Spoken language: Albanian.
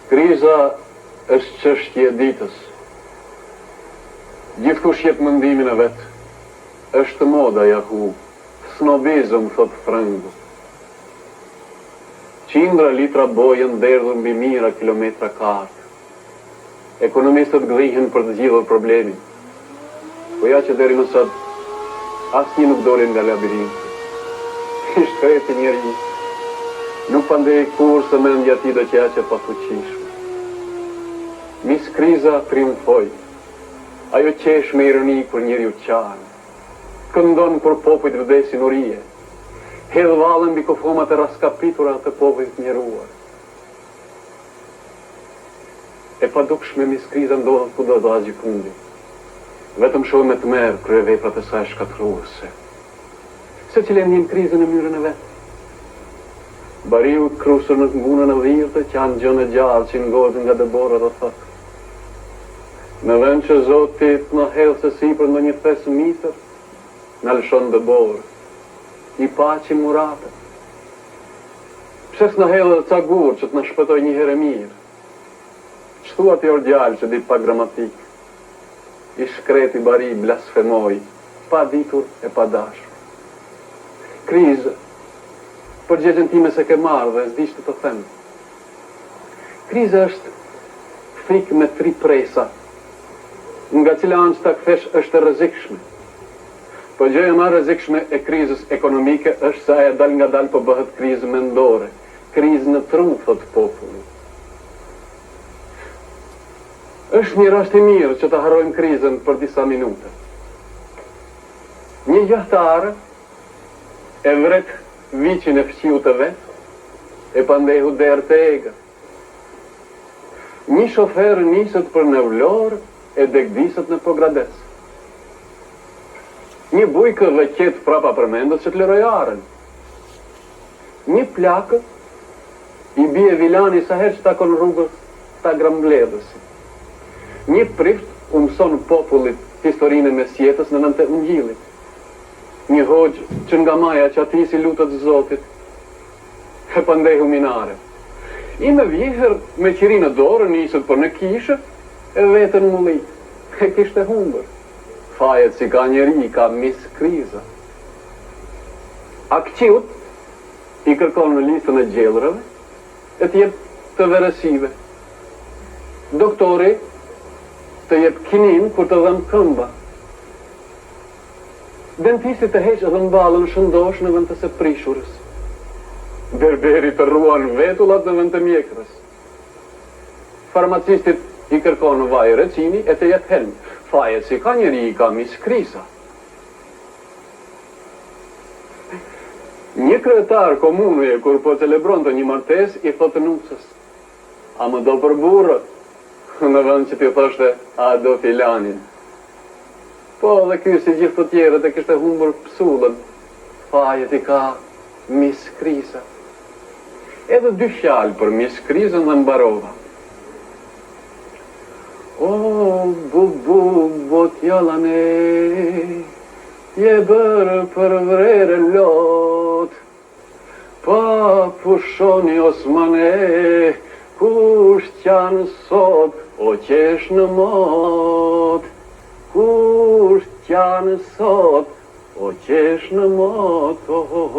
Kriza është çështje e ditës. Gjithkush jep mendimin e vet. Është moda jahu, snobizëm, thot frëngu. Qindra litra bojë nderdhur mbi mijëra kilometra kartë. Ekonomistët gdhihen për të zgjidhur problemin. Po ja që deri më sot asnjë nuk doli nga labirinti. I shkreti njeri. Nuk pandej kur se mendja ti do qeaqe pa fuqishme. Mis kriza triumfoj. Ajo qesh me ironi kur njeri u qanë. Këndon për popujt vdesin urije. Hedh vallën mbi kofomat e raskapitura të popujt njeruar. E padukshme mis kriza ndodhet kudo do asgjë fundi. Vetëm shohim me tmerr kryeveprat e saj shkatërruese. Secili ndjen krizën në mënyrën e vet. Bariu krusur në ngunën e dhirtë që anë gjën e gjallë që ngohet nga dëbora dhe thot. Në vend që Zoti në hedhë se sipër ndonjë thes mitër, në lëshon dëborë, i paqi murate. Pse s'na hedhë ca gur që të na shpëtoj një herë mirë? Ç'thua ti orgjal që dit pa gramatik? I shkreti bari blasfemoj, pa ditur e pa dashur. Krizë, përgjigjen time se ke marrë dhe s'di që të them. Kriza është frikë me 3 presa, nga cila anë që ta kthesh është e rrezikshme. Po gjëja më e rrezikshme e krizës ekonomike është se ajo dal nga dal po bëhet krizë mendore, krizë në tru, thot populli. Është një rast i mirë që të harrojmë krizën për disa minuta. Një gjahtar e vret viqin e fqiu të vet, e pandehu der të ega. Një shofer niset për në Vlorë e degdisët në Pogrades. Një bujkë dhe qetë prapa përmendët që të lëroj aren. Një plakë i bie vilani sa herë që takon rrugës ta grambledhësi. Një prift umson popullit historinë e mesjetës në nënte ungjilit. Një hoxh që nga maja që ati si lutët Zotit, e pandehu minare. I me vjeher me qirinë dorë nisët për në kishë, e vetën mulli, e kishte humbër. Fajet si ka njeri, ka mis kriza. Akqiut i kërkon në listën e gjellërave, e t'jep të veresive. Doktori të jep kinin kur të dhëm këmba. Dentisti të heq edhe mbalën shëndosh në vend të se prishurës. Berberi të ruan vetullat në vend të mjekrës. Farmacistit i kërkon në vaj recini e të jep helm. Fajet si ka njeri i ka mis kriza. Një kryetar komunuje kur po celebron të një martes i thotë nusës. A më do për burët? Në vend që t'i thoshte a do filanin. Po dhe ky si gjithë të tjerët e kishte humbur psullën. Fajet i ka mis kriza. Edhe 2 fjalë për mis krizën dhe mbarova. O, bu, bot jalane, je bërë për vrere lot, pa pushoni Osmane, kush qanë sot, o qesh në mot, kush qanë sot, o qesh në mot, oh.